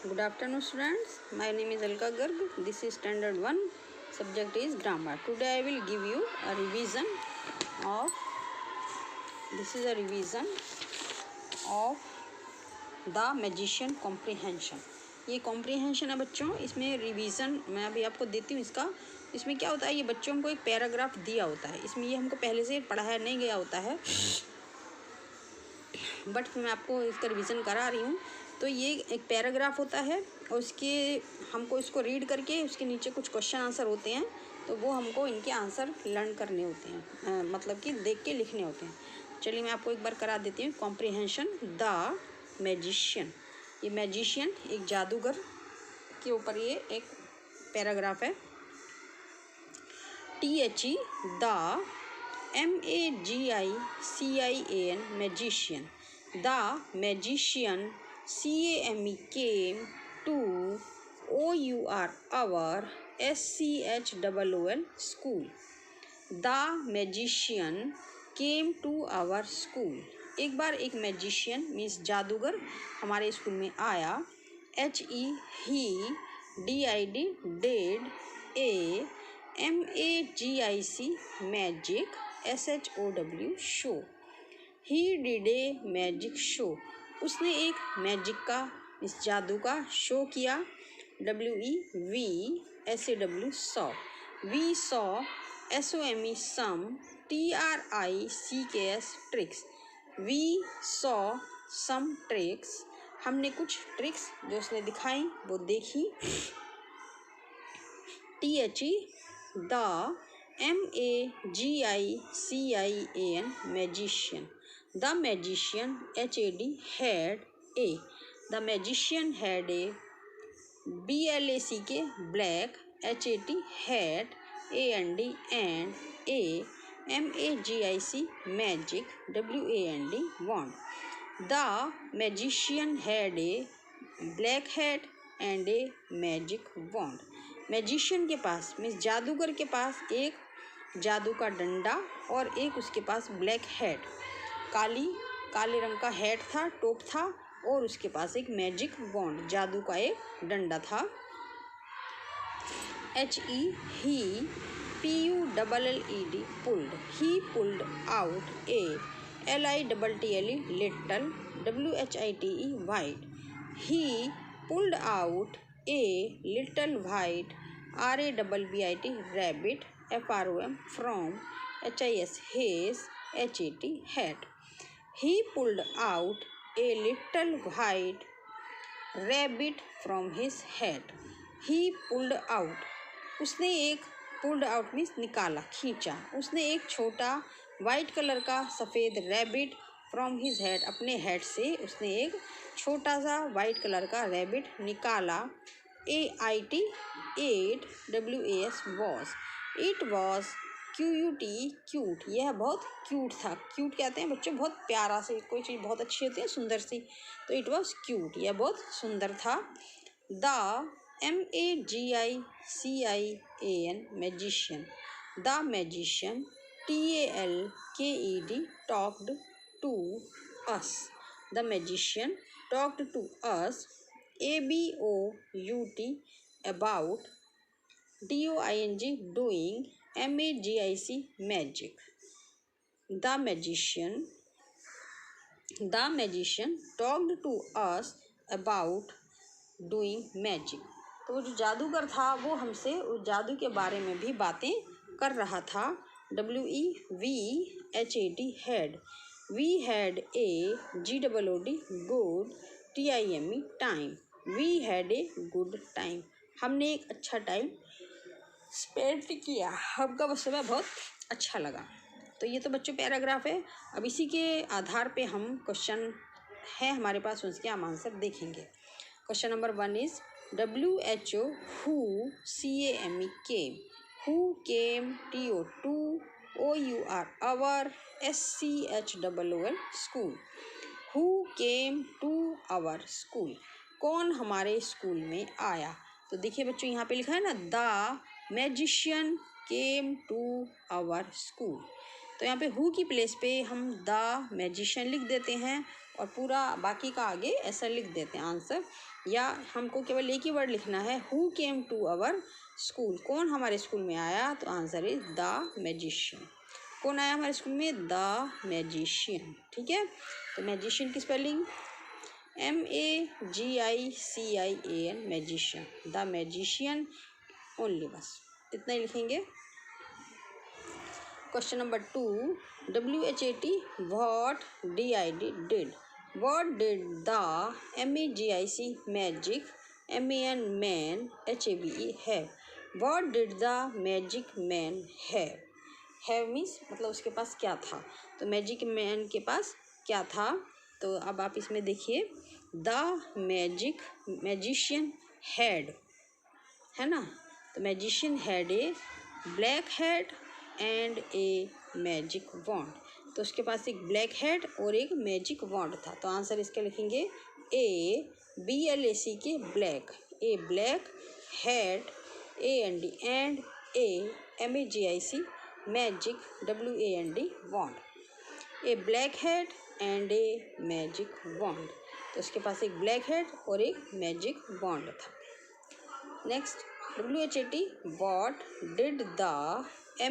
Good afternoon, students. My name is Alka Garg. This is standard 1. Subject is grammar. Today I will give you a revision of the magician comprehension. ये comprehension है बच्चों. इसमें revision मैं अभी आपको देती हूँ इसका. इसमें क्या होता है, ये बच्चों को एक पैराग्राफ दिया होता है. इसमें ये हमको पहले से पढ़ाया नहीं गया होता है, बट मैं आपको इसका रिवीजन करा रही हूँ. तो ये एक पैराग्राफ होता है और उसके हमको इसको रीड करके उसके नीचे कुछ क्वेश्चन आंसर होते हैं, तो वो हमको इनके आंसर लर्न करने होते हैं, मतलब कि देख के लिखने होते हैं. चलिए मैं आपको एक बार करा देती हूँ. कॉम्प्रिहेंशन. The magician. ये मैजिशियन एक जादूगर के ऊपर ये एक पैराग्राफ है. THE the MAGICIAN magician. The magician CAME came to our SCHOOL school. The magician came to our school. एक बार एक मैजिशियन मीन्स जादूगर हमारे स्कूल में आया. HE he, DID did, MAGIC magic, SHOW show. He did a magic show. उसने एक magic का इस जादू का शो किया. WEV saw. We saw SOME some, TRICKS tricks. We saw some tricks. हमने कुछ ट्रिक्स जो उसने दिखाई वो देखी. THE the MAGICIAN magician. The magician HAD had a. The magician had a BLACK black, HAT hat, AND and a MAGIC magic, WAND wand. The magician had a black hat and a magic wand. Magician के पास means जादूगर के पास एक जादू का डंडा और एक उसके पास ब्लैक हैट, काले रंग का हैट था, टोप था, और उसके पास एक मैजिक वॉन्ड जादू का एक डंडा था. HE he PULLED pulled. He pulled out a LITTLE little, WHITE white. He pulled out a little white RABBIT rabbit, FROM from, HIS his, HAT hat. He pulled out a little white rabbit from his hat. He pulled out. उसने एक pulled out means निकाला, खींचा. उसने एक छोटा white colour का सफ़ेद rabbit from his head, अपने हेड से उसने एक छोटा सा वाइट कलर का रैबिट निकाला. AIT 8 WAS was. It was QUT cute. यह बहुत क्यूट था. क्यूट कहते हैं बच्चों बहुत प्यारा से, कोई चीज़ बहुत अच्छी होती है सुंदर सी, तो इट वॉज क्यूट. यह बहुत सुंदर था. The MAGICIAN magician. The magician TALKED talked to us. The magician talked to us. ABOUT about, DOING doing, MAGIC magic. The magician talked to us about doing magic. तो वो जो जादूगर था वो हमसे उस जादू के बारे में भी बातें कर रहा था. WEVHAT had. We had a GOOD good, TIME time. We had a good time. हमने एक अच्छा टाइम स्पेंड किया. हमका वो समय बहुत अच्छा लगा. तो ये तो बच्चों पैराग्राफ है. अब इसी के आधार पे हम क्वेश्चन है हमारे पास, उसके हम आंसर देखेंगे. Question number 1 is WHO who CAME came. Who came TO2 OUR our SCHOOL school. Who came to our school. कौन हमारे स्कूल में आया. तो देखिए बच्चों यहाँ पे लिखा है ना, the magician came to our school. तो यहाँ पे हु की प्लेस पे हम द मैजिशियन लिख देते हैं और पूरा बाकी का आगे ऐसा लिख देते हैं आंसर, या हमको केवल एक ही वर्ड लिखना है, who came to our school, कौन हमारे स्कूल में आया, तो आंसर इज द मैजिशियन। कौन आया हमारे स्कूल में, द मैजिशियन। ठीक है, तो मैजिशियन की spelling MAGICIAN, magician, the magician only, बस इतना ही लिखेंगे। Question number 2, WHAT what DID did, what did the MAGIC magic MAN man HAVE have, what did the magic man have means मतलब उसके पास क्या था, तो मैजिक मैन के पास क्या था। तो अब आप इसमें देखिए, द मैजिशियन हैड, है ना, तो magician had a black head and a magic wand, तो उसके पास एक ब्लैक हेड और एक मैजिक वॉन्ड था। तो आंसर इसके लिखेंगे BLAC K black, a black head, AND and a MAGIC magic WAND wand, a black head and a magic wand, तो उसके पास एक ब्लैक हेड और एक मैजिक वॉन्ड था। Next, WHAT what did the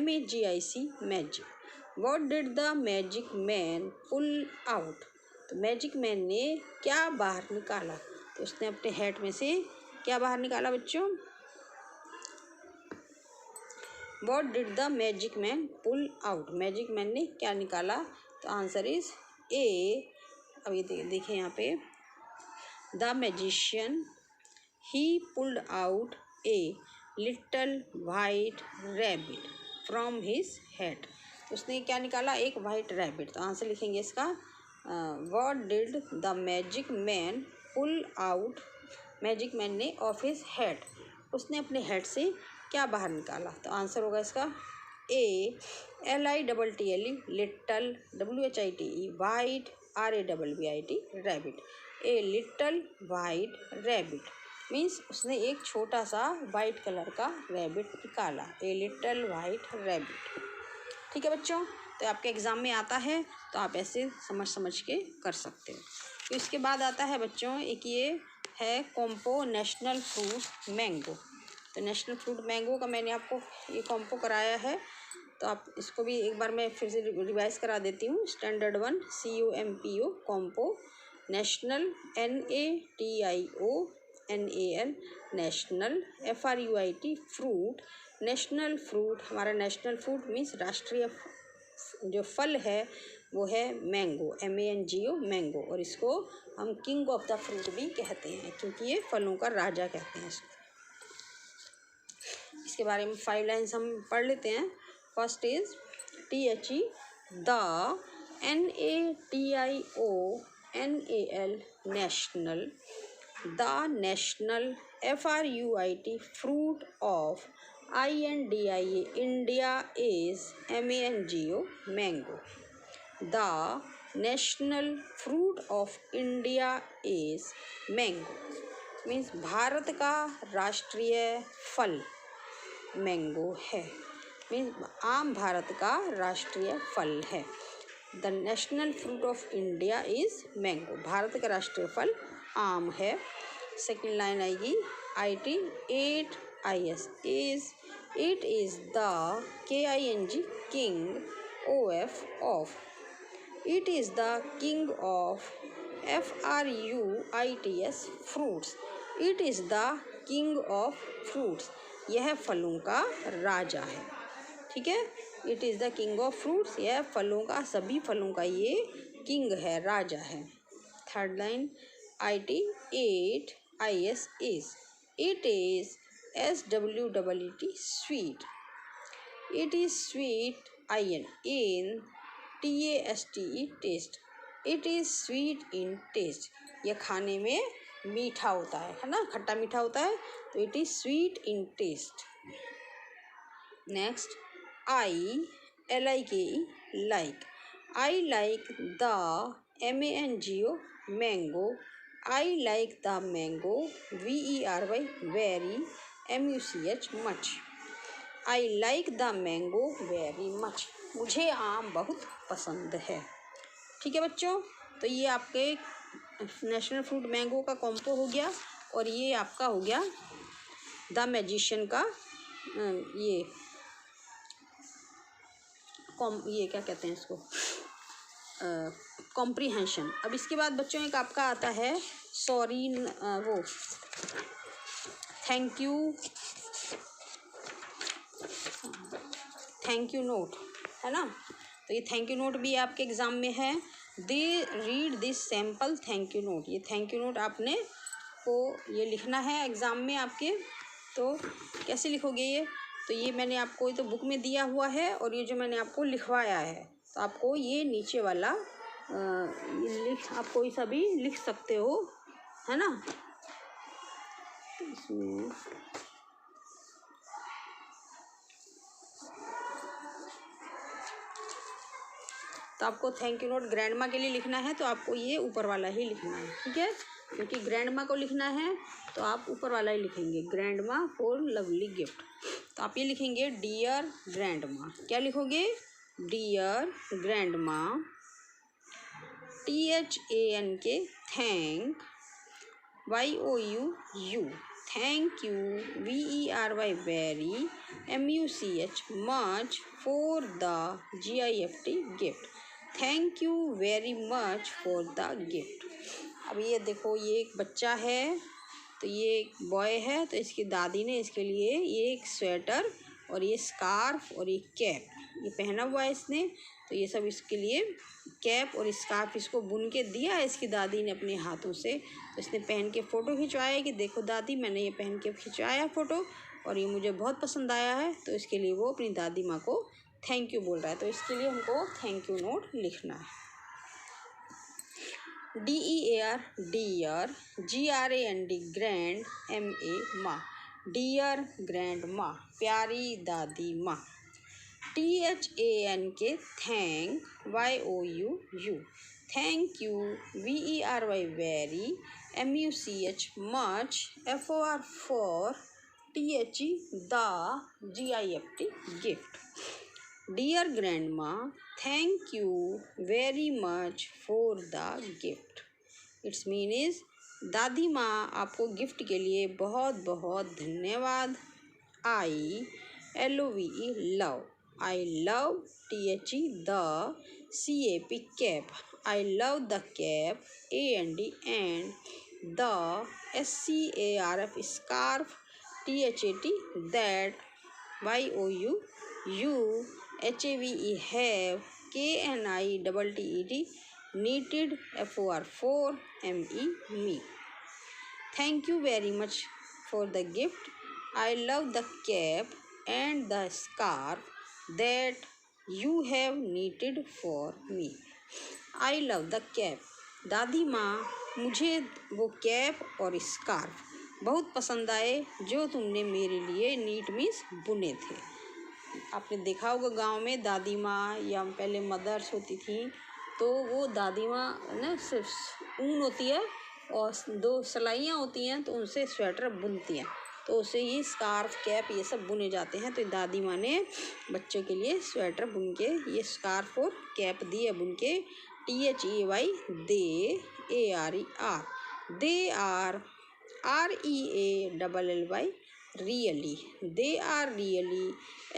MAGIC magic, what did the magic man pull out, तो magic man ने क्या बाहर निकाला, तो उसने अपने हैट में से क्या बाहर निकाला बच्चों, what did the magic man pull out, magic man ने क्या निकाला, तो आंसर इज ए, अब ये देखें यहाँ पे, the magician he pulled out a little white rabbit from his head, तो उसने क्या निकाला, एक वाइट रैबिट, तो आंसर लिखेंगे इसका, what did the magic man pull out, magic man ने ऑफ हिज हेड, उसने अपने हेड से क्या बाहर निकाला, तो आंसर होगा इसका LITTLE little, WHITE white, RABBIT rabbit, a little white rabbit means उसने एक छोटा सा वाइट कलर का रैबिट निकाला, ए लिटल वाइट रैबिट। ठीक है बच्चों, तो आपके एग्ज़ाम में आता है तो आप ऐसे समझ के कर सकते हो। तो इसके बाद आता है बच्चों, एक ये है कॉम्पो नेशनल फ्रूट मैंगो, तो नेशनल फ्रूट मैंगो का मैंने आपको ये कॉम्पो कराया है, तो आप इसको भी एक बार मैं फिर से रिवाइज करा देती हूँ। Standard 1 COMPO compo, national NATIONAL national, FRUIT fruit, national fruit, हमारा नेशनल फ्रूट मीन्स राष्ट्रीय जो फल है वो है मैंगो, MANGO मैंगो, और इसको हम किंग ऑफ द फ्रूट भी कहते हैं क्योंकि ये फलों का राजा कहते हैं इसको। इसके बारे में 5 लाइन्स हम पढ़ लेते हैं। First is THE the, NATIONAL national, the national, FRUIT fruit of, INDIA India is, MANGO mango, the national fruit of India is mango means Bharat का राष्ट्रीय फल मैंगो है, मीन्स आम भारत का राष्ट्रीय फल है। The national fruit of India is mango, Bharat का राष्ट्रीय फल आम है। सेकेंड लाइन आएगी IT 8 IS is, it is the KING king OF of, it is the king of FRUITS fruits, it is the king of fruits, यह फलों का राजा है। ठीक है, it is the king of fruits, यह फलों का, सभी फलों का ये किंग है, राजा है। Third line IT 8 IS is, it is SWEET sweet, it is sweet IN in TASTE taste, it is sweet in taste, यह खाने में मीठा होता है ना, खट्टा मीठा होता है, तो it is sweet in taste. Next LIKE like, I like the MANGO mango, I like the mango VERY very, MUCH much, I like the mango very much, मुझे आम बहुत पसंद है। ठीक है बच्चों, तो ये आपके नेशनल फ्रूट मैंगो का कॉम्बो हो गया, और ये आपका हो गया द मैजिशियन का ये ये क्या कहते हैं इसको, कॉम्प्रीहेंशन। अब इसके बाद बच्चों एक आपका आता है सॉरी वो थैंक यू नोट, है ना। तो ये थैंक यू नोट भी आपके एग्ज़ाम में है। They read this sample thank you note. ये थैंक यू नोट आपने को ये लिखना है एग्ज़ाम में आपके। तो कैसे लिखोगे ये, तो ये मैंने आपको ये तो बुक में दिया हुआ है, और ये जो मैंने आपको लिखवाया है, तो आपको ये नीचे वाला आप कोई सा भी लिख सकते हो, है ना। इसमें तो आपको थैंक यू नोट ग्रैंड माँ के लिए लिखना है, तो आपको ये ऊपर वाला ही लिखना है, ठीक है। क्योंकि ग्रैंड माँ को लिखना है तो आप ऊपर वाला ही लिखेंगे, ग्रैंड माँ फॉर लवली गिफ्ट। तो आप ये लिखेंगे डियर ग्रैंड माँ। क्या लिखोगे, डियर ग्रैंड माँ, THANK thank, YOU thank you, VERY very, MUCH much, for the GIFT gift. Thank you very much for the gift. अब ये देखो, ये एक बच्चा है, तो ये एक बॉय है, तो इसकी दादी ने इसके लिए ये एक स्वेटर और ये स्कार्फ और ये कैप ये पहना हुआ है इसने। तो ये सब इसके लिए कैप और स्कार्फ इसको बुन के दिया है इसकी दादी ने अपने हाथों से। तो इसने पहन के फ़ोटो खिंचवाया कि देखो दादी, मैंने ये पहन के खिंचवाया फ़ोटो और ये मुझे बहुत पसंद आया है। तो इसके लिए वो अपनी दादी माँ को थैंक यू बोल रहा है। तो इसके लिए हमको थैंक यू नोट लिखना है। DEAR dear, GRAND grand, MA ma, dear grandma, प्यारी दादी माँ। THANK thank, YOU thank you, VERY very, MUCH much, FOR for, THE the, GIFT gift. Dear grandma, thank you very much for the gift. It's mean is दादी माँ आपको gift के लिए बहुत बहुत धन्यवाद। LOVE love, I love, THE the, CAP cap, I love the cap, AND and, the, SCARF scarf, THAT that, YOU you, HAVE have, KNITTED knitted, FOR for, ME me। Thank you very much for the gift. I love the cap and the scarf that you have knitted for me। I love the cap। दादी माँ, मुझे वो cap और scarf बहुत पसंद आए जो तुमने मेरे लिए नीट मीन्स बुने थे। आपने देखा होगा गांव में दादी माँ या पहले मदर्स होती थी, तो वो दादी माँ ना सिर्फ ऊन होती है और 2 सिलाइयाँ होती हैं, तो उनसे स्वेटर बुनती हैं, तो उससे ये स्कार्फ कैप ये सब बुने जाते हैं। तो दादी माँ ने बच्चे के लिए स्वेटर बुन के ये स्कार्फ और कैप दी है बुन के। THEY they, ARER they are, REALLY really, they are really,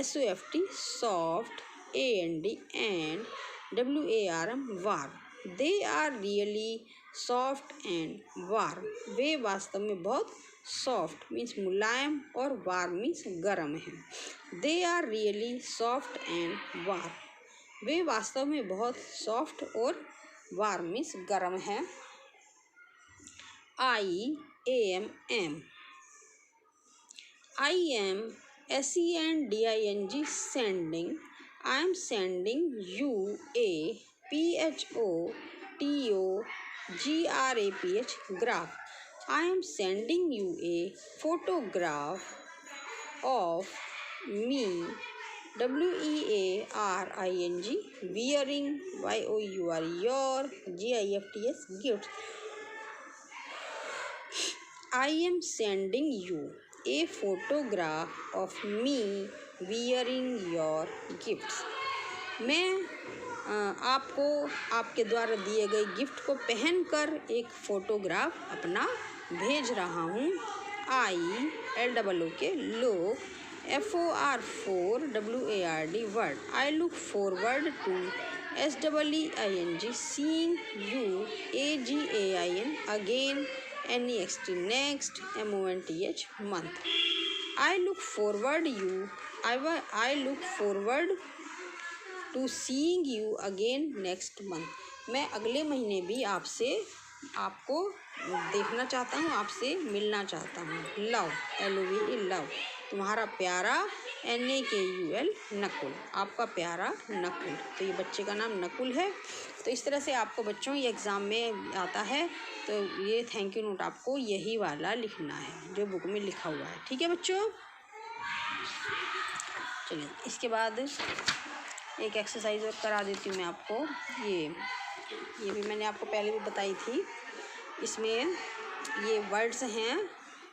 SOFT soft, AND and WARM warm, they are really soft and warm। वे वास्तव में बहुत सॉफ्ट मीन्स मुलायम और वार्म मीन्स गर्म है। They are really soft and warm, वे वास्तव में बहुत सॉफ्ट और वार्म मीन्स गर्म है। IAM I am SENDING sending, I am sending you a PHOTOGRAPH graph, I am sending you a photograph of me WEARING wearing YOUR your GIFTS gifts। I am sending you a photograph of me wearing your gifts। मैं आपको आपके द्वारा दिए गए gift को पहनकर एक photograph अपना भेज रहा हूँ। ILOOK लोग, FOR4WARD word. I look forward to SEEing seeing you AGAIN again NEXT next MONTH month। I look forward to seeing you again next month। मैं अगले महीने भी आपको देखना चाहता हूँ, आपसे मिलना चाहता हूँ। लव, LOVE लव, तुम्हारा प्यारा NAKUL नकुल, आपका प्यारा नकुल। तो ये बच्चे का नाम नकुल है। तो इस तरह से आपको बच्चों ये एग्ज़ाम में आता है। तो ये थैंक यू नोट आपको यही वाला लिखना है जो बुक में लिखा हुआ है। ठीक है बच्चों, चलिए इसके बाद एक एक्सरसाइज और करा देती हूँ मैं आपको। ये भी मैंने आपको पहले भी बताई थी। इसमें ये वर्ड्स हैं,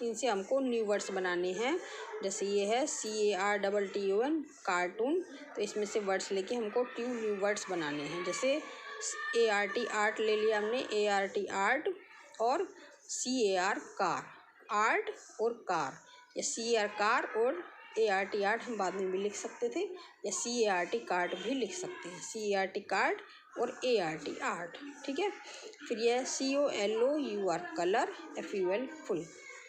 इनसे हमको न्यू वर्ड्स बनाने हैं। जैसे ये है CARTTON कार्टून, तो इसमें से वर्ड्स लेके हमको 2 न्यू वर्ड्स बनाने हैं। जैसे ART आर्ट ले लिया हमने, ART आर्ट, और CAR कार, आर्ट और कार, या CAR कार और ART आर्ट हम बाद में भी लिख सकते थे, या CART कार्ट भी लिख सकते हैं। CART कार्ट और ART आर्ट। ठीक है, फिर यह COLOUR कलर, FUL फुल।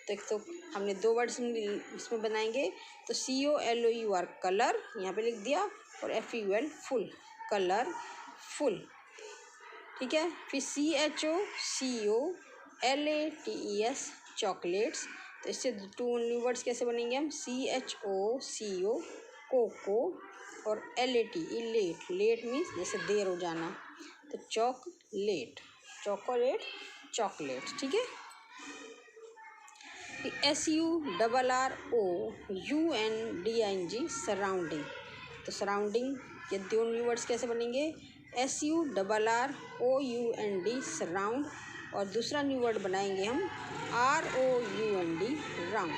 तो एक तो हमने 2 वर्ड्स इसमें बनाएंगे। तो COLOUR कलर यहाँ पे लिख दिया, और FUL फुल, कलर फुल। ठीक है, फिर CHOCOLATES चॉकलेट्स। तो इससे 2 न्यू वर्ड्स कैसे बनेंगे हम? CHOCO कोको, और LATE लेट, लेट मीन्स जैसे देर हो जाना, तो चॉकलेट, चॉकलेट, चॉकलेट। ठीक है, SURROUNDING सराउंडिंग। तो सराउंडिंग ये 2 न्यू वर्ड्स कैसे बनेंगे? SURROUND सराउंड, और दूसरा न्यू वर्ड बनाएंगे हम ROUND राउंड।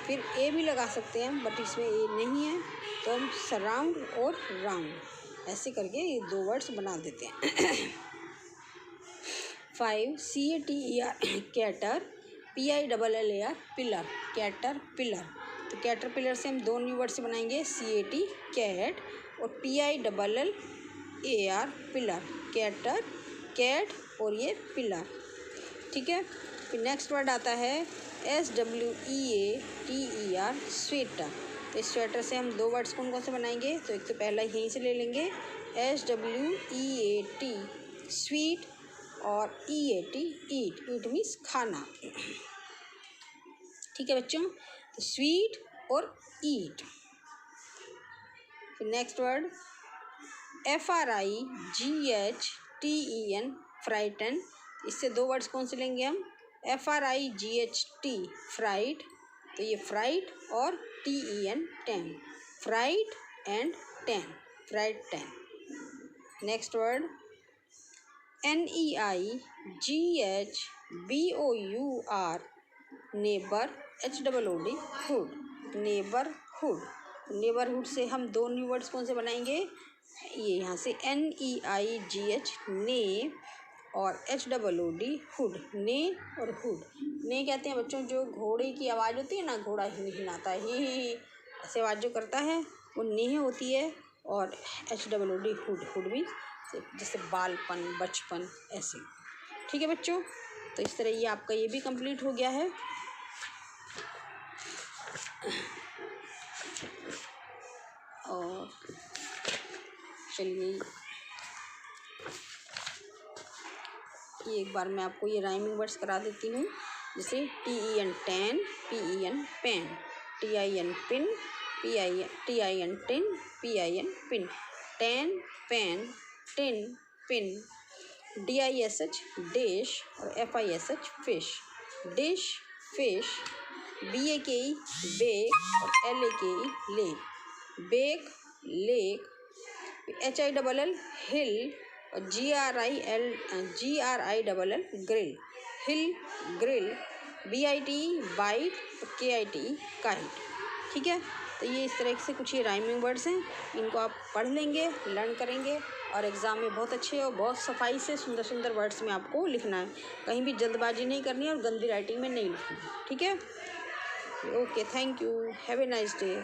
फिर ए भी लगा सकते हैं हम, बट इसमें ए नहीं है, तो हम सराउंड और राउंड ऐसे करके ये 2 वर्ड्स बना देते हैं। 5 CATER cater, PILLAR pillar, caterpillar. तो कैटर पिलर से हम 2 न्यू वर्ड्स बनाएंगे, CAT कैट, और PILLAR पिलर, कैटर कैट, और ये पिलर। ठीक है, फिर नेक्स्ट वर्ड आता है SWEATER स्वेटर। तो इस स्वेटर से हम 2 वर्ड्स कौन कौन से बनाएंगे? तो एक तो पहला यहीं से ले लेंगे, SWEAT स्वीट, और EAT ईट, ईट मीन्स खाना। ठीक है बच्चों, तो स्वीट और ईट। फिर नेक्स्ट वर्ड FRIGHTEN फ्राइटन। इससे 2 वर्ड्स कौन से लेंगे हम? FRIGHT फ्राइट, तो ये फ्राइट, और TEN ten, fright and ten, fright ten. Next word NEIGHBOUR neighbour, HOOD hood, neighbourhood. Neighbourhood से हम 2 न्यू वर्ड्स कौन से बनाएंगे? ये यहाँ से NEIGH ने, और HOOD हुड, ने और हुड। ने कहते हैं बच्चों जो घोड़े की आवाज़ होती है ना, घोड़ा हिलाता है, ही ऐसे आवाज़ जो करता है वो नेह होती है। और HOOD हुड, हुड मीन्स जैसे बालपन, बचपन, ऐसे। ठीक है बच्चों, तो इस तरह ये आपका ये भी कंप्लीट हो गया है। और चलिए ये एक बार मैं आपको ये राइमिंग वर्ड्स करा देती हूँ। जैसे TEN ten, PEN pen, TIN pin, TIN tin, PIN pin, ten pen, tin pin, DISH dish, और FISH fish, dish fish, BAKE bake, और LAKE lake, bake lake, HILL hill, और GRILL grill, hill grill, BITE bite, और KITE kite. ठीक है, तो ये इस तरह से कुछ ये राइमिंग वर्ड्स हैं, इनको आप पढ़ लेंगे, लर्न करेंगे, और एग्ज़ाम में बहुत अच्छे और बहुत सफाई से सुंदर सुंदर वर्ड्स में आपको लिखना है। कहीं भी जल्दबाजी नहीं करनी है और गंदी राइटिंग में नहीं लिखना है, ठीक है। Okay, thank you, have a nice day.